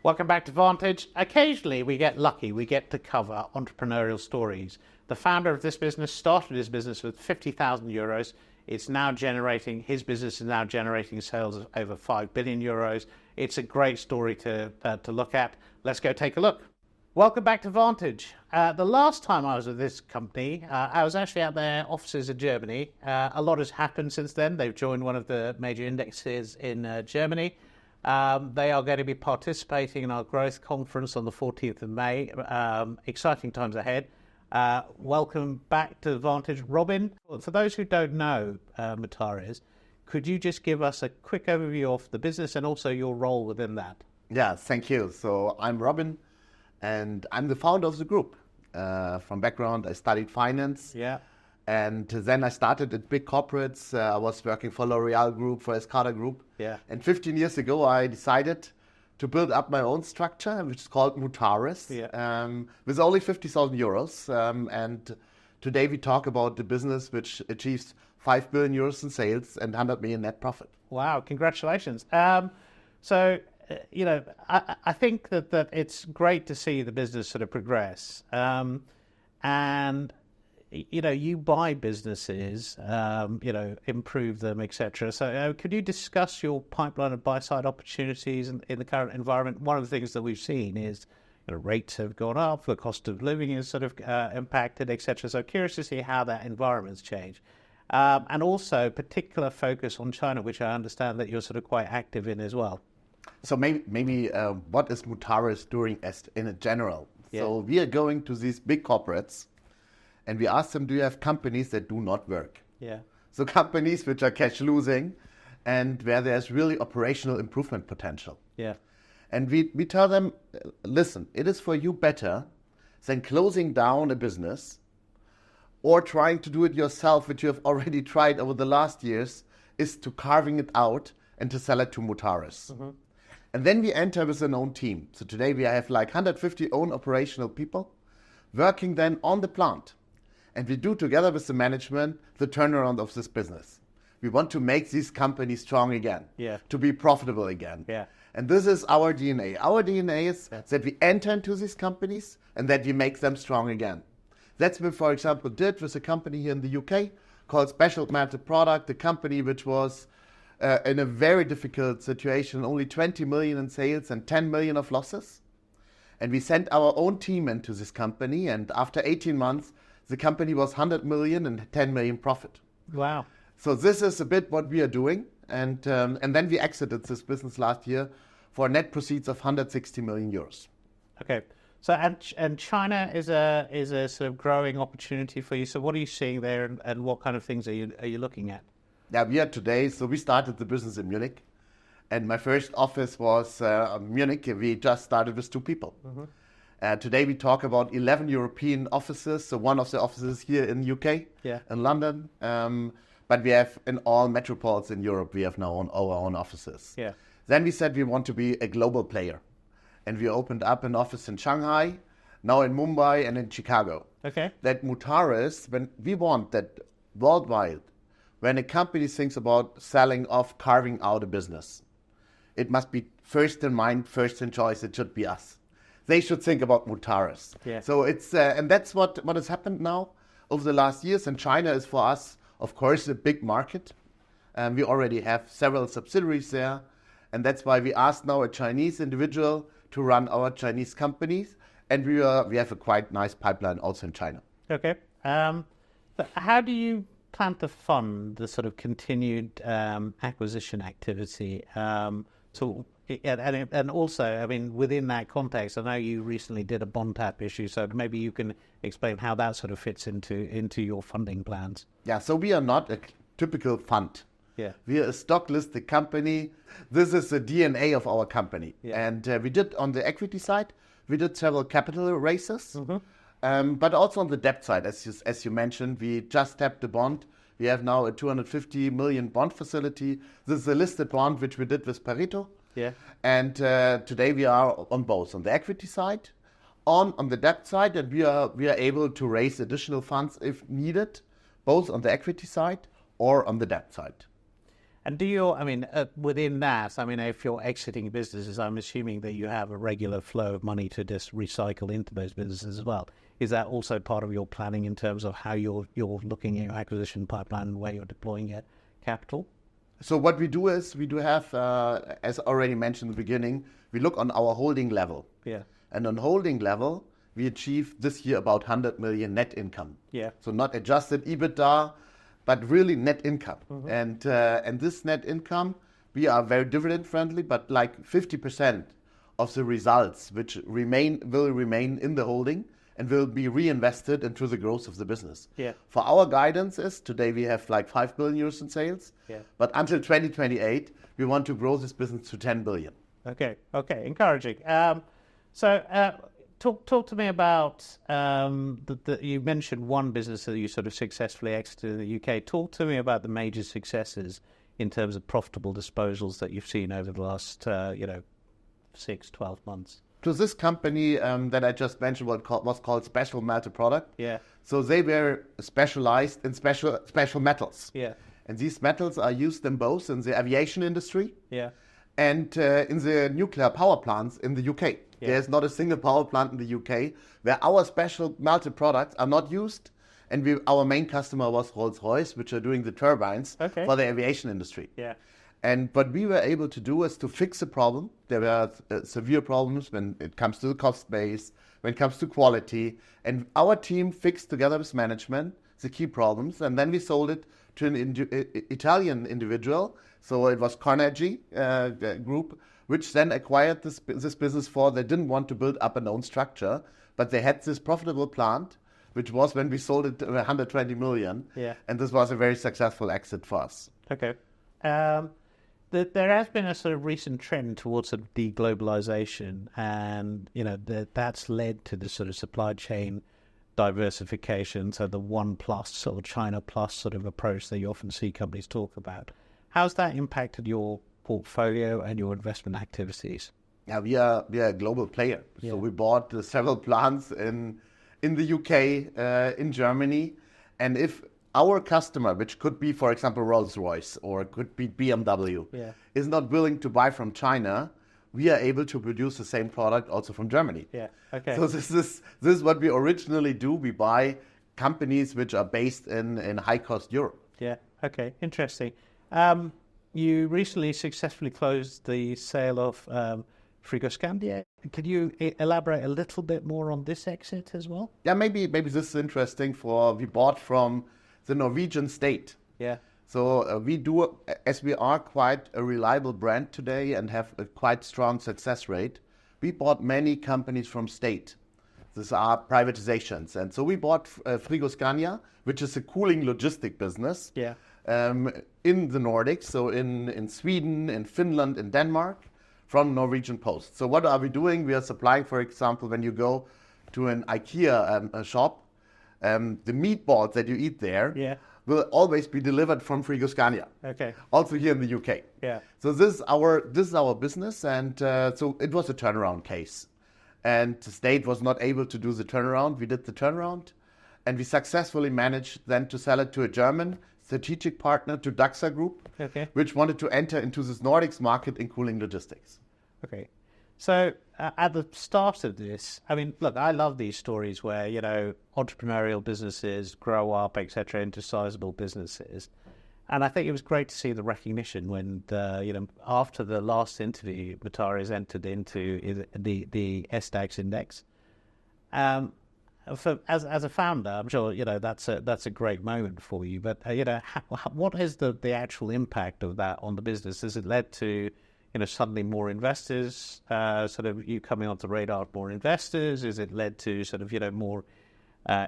Welcome back to Vantage. Occasionally we get lucky, we get to cover entrepreneurial stories. The founder of this business started his business with 50,000 euros. His business is now generating sales of over 5 billion euros. It's a great story to look at. Let's go take a look. Welcome back to Vantage. The last time I was with this company, I was actually at their offices in Germany. A lot has happened since then. They've joined one of the major indexes in Germany. They are going to be participating in our growth conference on the 14th of May. Exciting times ahead. Welcome back to Vantage. Robin, for those who don't know Mutares, could you just give us a quick overview of the business and also your role within that? Yeah, thank you. So I'm Robin, and I'm the founder of the group. From background, I studied finance. Yeah. And then I started at big corporates. I was working for L'Oreal Group, for Escada Group. Yeah. And 15 years ago, I decided to build up my own structure, which is called Mutares, with only 50,000 euros. And today we talk about the business which achieves 5 billion euros in sales and 100 million net profit. Wow, congratulations. I think that it's great to see the business sort of progress. And you buy businesses, improve them, etc. So could you discuss your pipeline of buy-side opportunities in the current environment? One of the things that we've seen is rates have gone up, the cost of living is sort of impacted, etc. So curious to see how that environment's changed. And also particular focus on China, which I understand that you're sort of quite active in as well. So maybe what is Mutares doing in a general? Yeah. So we are going to these big corporates, and we ask them, do you have companies that do not work? Yeah. So companies which are cash losing and where there's really operational improvement potential. Yeah. And we tell them, listen, it is for you better than closing down a business or trying to do it yourself, which you have already tried over the last years, is to carving it out and to sell it to Mutares. Mm-hmm. And then we enter with an own team. So today we have like 150 own operational people working then on the plant. And we do together with the management the turnaround of this business. We want to make these companies strong again, to be profitable again. Yeah. And this is our DNA. Our DNA is that we enter into these companies and that we make them strong again. That's what we, for example, did with a company here in the UK called Specialises Product, a company which was in a very difficult situation, only 20 million in sales and 10 million of losses. And we sent our own team into this company, and after 18 months, the company was 100 million and 10 million profit. Wow. So this is a bit what we are doing. And then we exited this business last year for net proceeds of 160 million euros. Okay. So and China is a sort of growing opportunity for you. So what are you seeing there, and what kind of things are you looking at? Yeah, we are today. So we started the business in Munich, and my first office was Munich. We just started with 2 people. Mm-hmm. Today we talk about 11 European offices. So one of the offices here in UK, in London. But we have in all metropoles in Europe, we have now our own offices. Yeah. Then we said we want to be a global player. And we opened up an office in Shanghai, now in Mumbai and in Chicago. Okay. That Mutares, when we want that worldwide, when a company thinks about selling off, carving out a business, it must be first in mind, first in choice. It should be us. They should think about Mutares. Yeah. So it's and that's what has happened now over the last years. And China is for us, of course, a big market. We already have several subsidiaries there, and that's why we asked now a Chinese individual to run our Chinese companies, and we have a quite nice pipeline also in China. Okay. But how do you plan to fund the sort of continued acquisition activity? And also, I mean, within that context, I know you recently did a bond tap issue, so maybe you can explain how that sort of fits into your funding plans. Yeah, so we are not a typical fund. Yeah. We are a stock listed company. This is the DNA of our company. Yeah. And we did on the equity side, we did several capital raises, but also on the debt side, as you mentioned, we just tapped the bond. We have now a 250 million bond facility. This is a listed bond which we did with Pareto. Yeah. And today we are on both, on the equity side, on the debt side, and we are able to raise additional funds if needed, both on the equity side or on the debt side. And within that, if you're exiting businesses, I'm assuming that you have a regular flow of money to just recycle into those businesses as well. Is that also part of your planning in terms of how you're looking at your acquisition pipeline and where you're deploying your capital? So what we do is we do have, as already mentioned in the beginning, we look on our holding level. Yeah. And on holding level, we achieved this year about 100 million net income. Yeah. So not adjusted EBITDA, but really net income. Mm-hmm. And this net income, we are very dividend friendly, but like 50% of the results which will remain in the holding and will be reinvested into the growth of the business. Yeah. For our guidance is today we have like 5 billion euros in sales, but until 2028 we want to grow this business to 10 billion. Okay, encouraging. Talk to me about you mentioned one business that you sort of successfully exited in the UK. Talk to me about the major successes in terms of profitable disposals that you've seen over the last 6-12 months. To this company that I just mentioned was called Special Melted Product. Yeah. So they were specialized in special metals. Yeah. And these metals are used in both in the aviation industry. Yeah. And in the nuclear power plants in the UK. Yeah. There's not a single power plant in the UK where our special melted products are not used. And our main customer was Rolls-Royce, which are doing the turbines for the aviation industry. Yeah. And what we were able to do is to fix the problem. There were severe problems when it comes to the cost base, when it comes to quality. And our team fixed together with management the key problems. And then we sold it to an Italian individual. So it was Carnegie Group, which then acquired this business they didn't want to build up an own structure, but they had this profitable plant, which was when we sold it 120 million. Yeah. And this was a very successful exit for us. Okay. There has been a sort of recent trend towards sort of deglobalization, and that's led to the sort of supply chain diversification, so the 1+ or China plus sort of approach that you often see companies talk about. How's that impacted your portfolio and your investment activities? Yeah, we are a global player. Yeah. So we bought several plants in the UK, in Germany, and if our customer, which could be, for example, Rolls-Royce or it could be BMW, is not willing to buy from China, we are able to produce the same product also from Germany. Yeah. Okay. So this is what we originally do. We buy companies which are based in high-cost Europe. Yeah. Okay. Interesting. You recently successfully closed the sale of Frigoscandia. Could you elaborate a little bit more on this exit as well? Yeah, maybe this is interesting. We bought from the Norwegian state. Yeah. So we do, as we are quite a reliable brand today and have a quite strong success rate, we bought many companies from state. These are privatizations. And so we bought Frigoscandia, which is a cooling logistic business in the Nordics, so in Sweden, in Finland, in Denmark, from Norwegian Post. So what are we doing? We are supplying, for example, when you go to an IKEA shop, the meatballs that you eat there will always be delivered from Frigoscandia. Okay. Also here in the UK. Yeah. So this is our business, and so it was a turnaround case. And the state was not able to do the turnaround. We did the turnaround, and we successfully managed then to sell it to a German strategic partner, to DAXA Group, which wanted to enter into this Nordics market in cooling logistics. Okay. So at the start of this, look, I love these stories where, entrepreneurial businesses grow up, etc., into sizable businesses. And I think it was great to see the recognition when, after the last interview, Mutares entered into the SDAX index. As a founder, I'm sure, that's a great moment for you. But, what is the actual impact of that on the business? Has it led to suddenly more investors, sort of you coming onto the radar of more investors? Is it led to sort of, more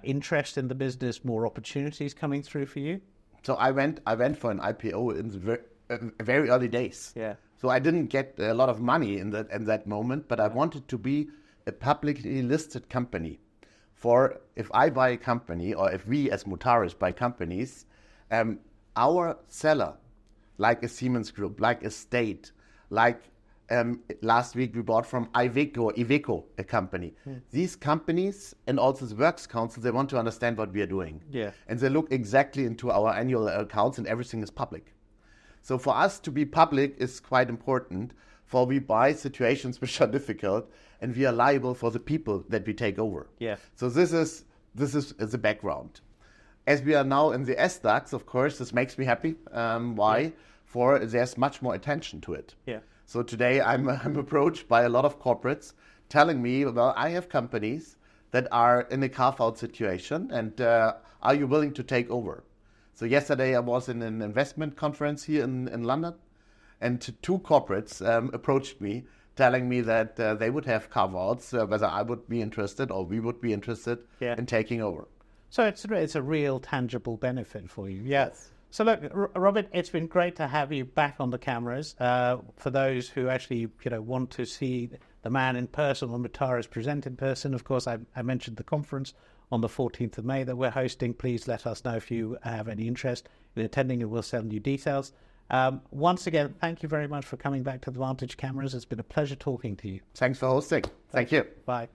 interest in the business, more opportunities coming through for you? So I went for an IPO in the very early days. Yeah. So I didn't get a lot of money in that moment, but I wanted to be a publicly listed company. For if I buy a company, or if we as Mutares buy companies, our seller, like a Siemens Group, like a state, like Last week we bought from Iveco, a company. These companies and also the Works Council, they want to understand what we are doing. Yeah. And they look exactly into our annual accounts, and everything is public. So for us to be public is quite important, for we buy situations which are difficult, and we are liable for the people that we take over. Yeah. So this is the background. As we are now in the SDAX, of course, this makes me happy. Why? Yeah. For there's much more attention to it. Yeah. So today I'm approached by a lot of corporates telling me, well, I have companies that are in a carve-out situation, and are you willing to take over? So yesterday I was in an investment conference here in London, and two corporates approached me telling me that they would have carve-outs, whether I would be interested or we would be interested in taking over. So it's a real tangible benefit for you. Yeah. Yes. So look, Robin, it's been great to have you back on the cameras. For those who actually want to see the man in person or Mutares present in person, of course, I mentioned the conference on the 14th of May that we're hosting. Please let us know if you have any interest in attending, and we'll send you details. Once again, thank you very much for coming back to the Vantage cameras. It's been a pleasure talking to you. Thanks for hosting. Thank you. Bye.